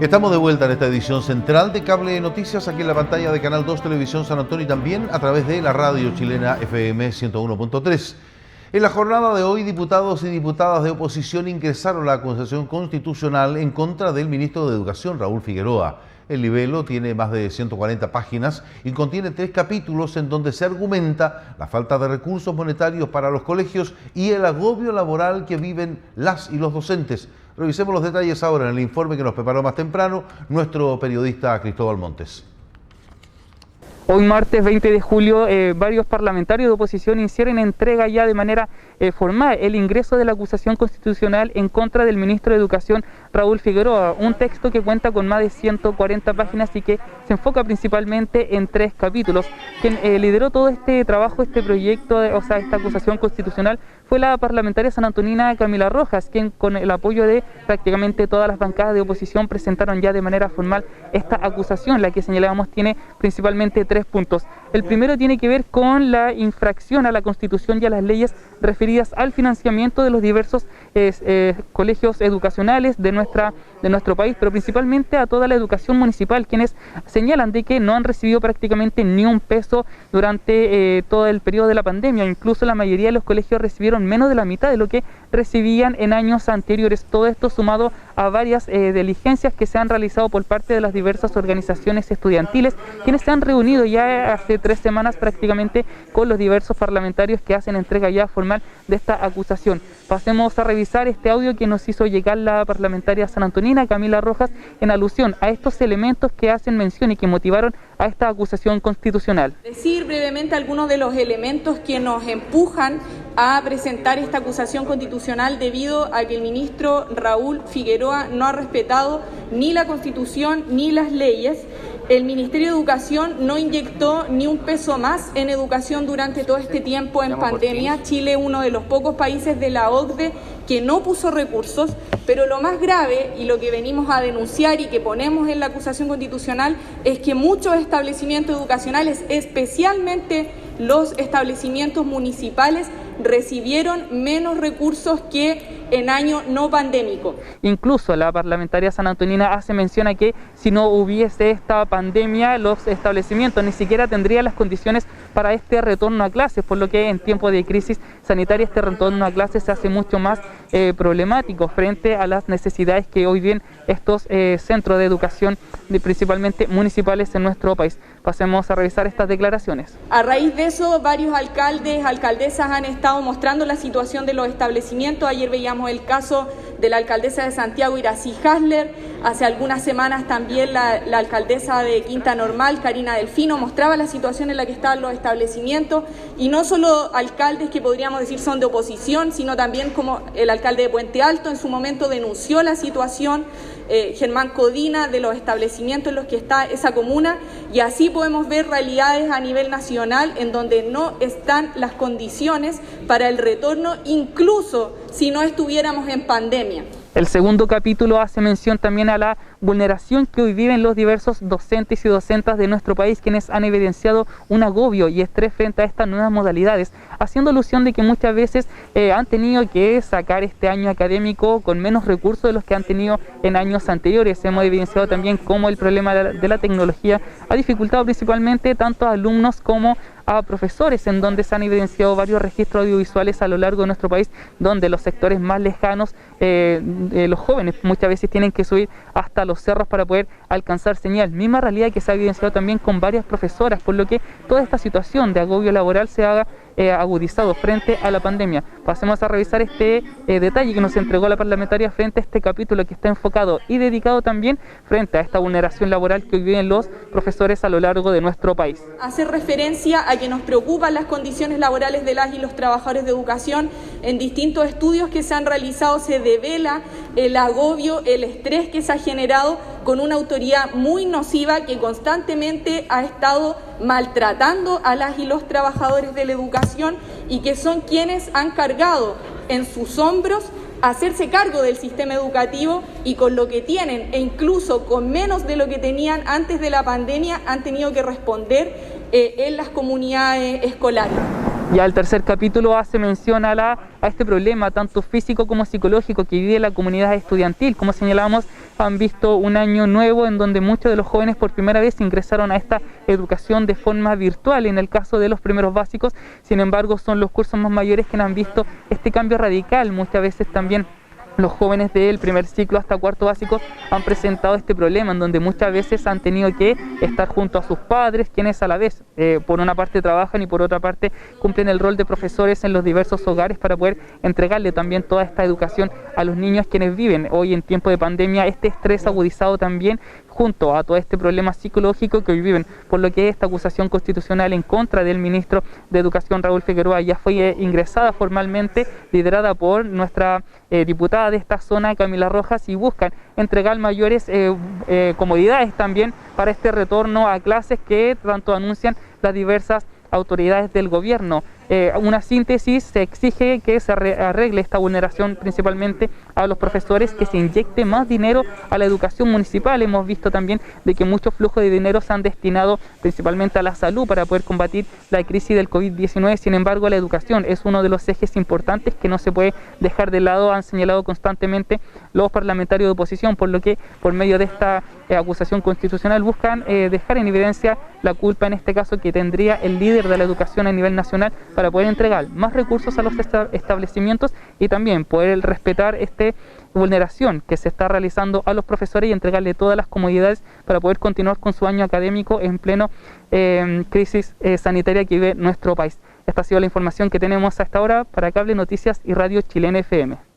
Estamos de vuelta en esta edición central de Cable Noticias, aquí en la pantalla de Canal 2 Televisión San Antonio y también a través de la radio chilena FM 101.3. En la jornada de hoy, diputados y diputadas de oposición ingresaron la acusación constitucional en contra del ministro de Educación, Raúl Figueroa. El libelo tiene más de 140 páginas y contiene 3 capítulos en donde se argumenta la falta de recursos monetarios para los colegios y el agobio laboral que viven las y los docentes. Revisemos los detalles ahora en el informe que nos preparó más temprano nuestro periodista Cristóbal Montes. Hoy martes 20 de julio, varios parlamentarios de oposición hicieron entrega ya de manera formal el ingreso de la acusación constitucional en contra del ministro de Educación, Raúl Figueroa, un texto que cuenta con más de 140 páginas y que se enfoca principalmente en 3 capítulos. Quien lideró todo este trabajo, este proyecto, esta acusación constitucional, fue la parlamentaria sanantonina Camila Rojas, quien con el apoyo de prácticamente todas las bancadas de oposición presentaron ya de manera formal esta acusación, la que señalábamos tiene principalmente 3 puntos. El primero tiene que ver con la infracción a la Constitución y a las leyes referidas al financiamiento de los diversos colegios educacionales de nuestro país, pero principalmente a toda la educación municipal, quienes señalan de que no han recibido prácticamente ni un peso durante todo el periodo de la pandemia. Incluso la mayoría de los colegios recibieron menos de la mitad de lo que recibían en años anteriores. Todo esto sumado a varias diligencias que se han realizado por parte de las diversas organizaciones estudiantiles, quienes se han reunido ya hace 3 semanas prácticamente con los diversos parlamentarios que hacen entrega ya formal de esta acusación. Pasemos a revisar este audio que nos hizo llegar la parlamentaria sanantonina Camila Rojas en alusión a estos elementos que hacen mención y que motivaron a esta acusación constitucional. Decir brevemente algunos de los elementos que nos empujan a presentar esta acusación constitucional debido a que el ministro Raúl Figueroa no ha respetado ni la Constitución ni las leyes. El Ministerio de Educación no inyectó ni un peso más en educación durante todo este tiempo en pandemia. Chile, uno de los pocos países de la OCDE que no puso recursos, pero lo más grave y lo que venimos a denunciar y que ponemos en la acusación constitucional es que muchos establecimientos educacionales, especialmente los establecimientos municipales, recibieron menos recursos que en año no pandémico. Incluso la parlamentaria sanantonina hace mención a que si no hubiese esta pandemia, los establecimientos ni siquiera tendrían las condiciones para este retorno a clases, por lo que en tiempo de crisis sanitaria este retorno a clases se hace mucho más problemático frente a las necesidades que hoy bien estos centros de educación, principalmente municipales en nuestro país. Pasemos a revisar estas declaraciones. A raíz de eso, varios alcaldes, alcaldesas han estado mostrando la situación de los establecimientos. Ayer veíamos el caso de la alcaldesa de Santiago, Iracy Hasler. Hace algunas semanas también la alcaldesa de Quinta Normal, Karina Delfino, mostraba la situación en la que estaban los establecimientos. Y no solo alcaldes que podríamos decir son de oposición, sino también como el alcalde de Puente Alto en su momento denunció la situación, Germán Codina, de los establecimientos en los que está esa comuna, y así podemos ver realidades a nivel nacional en donde no están las condiciones para el retorno, incluso si no estuviéramos en pandemia. El segundo capítulo hace mención también a la vulneración que hoy viven los diversos docentes y docentas de nuestro país, quienes han evidenciado un agobio y estrés frente a estas nuevas modalidades, haciendo alusión de que muchas veces han tenido que sacar este año académico con menos recursos de los que han tenido en años anteriores. Hemos evidenciado también cómo el problema de la tecnología ha dificultado principalmente tanto a alumnos como a profesores, en donde se han evidenciado varios registros audiovisuales a lo largo de nuestro país, donde los sectores más lejanos, los jóvenes muchas veces tienen que subir hasta los cerros para poder alcanzar señal. Misma realidad que se ha evidenciado también con varias profesoras, por lo que toda esta situación de agobio laboral se haga agudizado frente a la pandemia. Pasemos a revisar este detalle que nos entregó la parlamentaria frente a este capítulo que está enfocado y dedicado también frente a esta vulneración laboral que hoy viven los profesores a lo largo de nuestro país. Hace referencia a que nos preocupan las condiciones laborales de las y los trabajadores de educación. En distintos estudios que se han realizado se devela el agobio, el estrés que se ha generado con una autoridad muy nociva que constantemente ha estado maltratando a las y los trabajadores de la educación y que son quienes han cargado en sus hombros hacerse cargo del sistema educativo y con lo que tienen e incluso con menos de lo que tenían antes de la pandemia han tenido que responder en las comunidades escolares. Ya el tercer capítulo hace mención a este problema, tanto físico como psicológico, que vive la comunidad estudiantil. Como señalamos, han visto un año nuevo en donde muchos de los jóvenes por primera vez ingresaron a esta educación de forma virtual, en el caso de los primeros básicos. Sin embargo, son los cursos más mayores que han visto este cambio radical. Muchas veces también los jóvenes del primer ciclo hasta cuarto básico han presentado este problema, en donde muchas veces han tenido que estar junto a sus padres, quienes a la vez, por una parte trabajan y por otra parte cumplen el rol de profesores en los diversos hogares para poder entregarle también toda esta educación a los niños quienes viven hoy en tiempo de pandemia este estrés agudizado también junto a todo este problema psicológico que hoy viven, por lo que esta acusación constitucional en contra del ministro de Educación, Raúl Figueroa, ya fue ingresada formalmente, liderada por nuestra diputada de esta zona, Camila Rojas, y buscan entregar mayores comodidades también para este retorno a clases que tanto anuncian las diversas autoridades del gobierno. Una síntesis: se exige que se arregle esta vulneración principalmente a los profesores, que se inyecte más dinero a la educación municipal. Hemos visto también de que muchos flujos de dinero se han destinado principalmente a la salud para poder combatir la crisis del COVID-19. Sin embargo, la educación es uno de los ejes importantes que no se puede dejar de lado, han señalado constantemente los parlamentarios de oposición, por lo que por medio de esta acusación constitucional buscan dejar en evidencia la culpa, en este caso, que tendría el líder de la educación a nivel nacional, para poder entregar más recursos a los establecimientos y también poder respetar esta vulneración que se está realizando a los profesores y entregarle todas las comodidades para poder continuar con su año académico en pleno crisis sanitaria que vive nuestro país. Esta ha sido la información que tenemos a esta hora para Cable Noticias y Radio Chilena FM.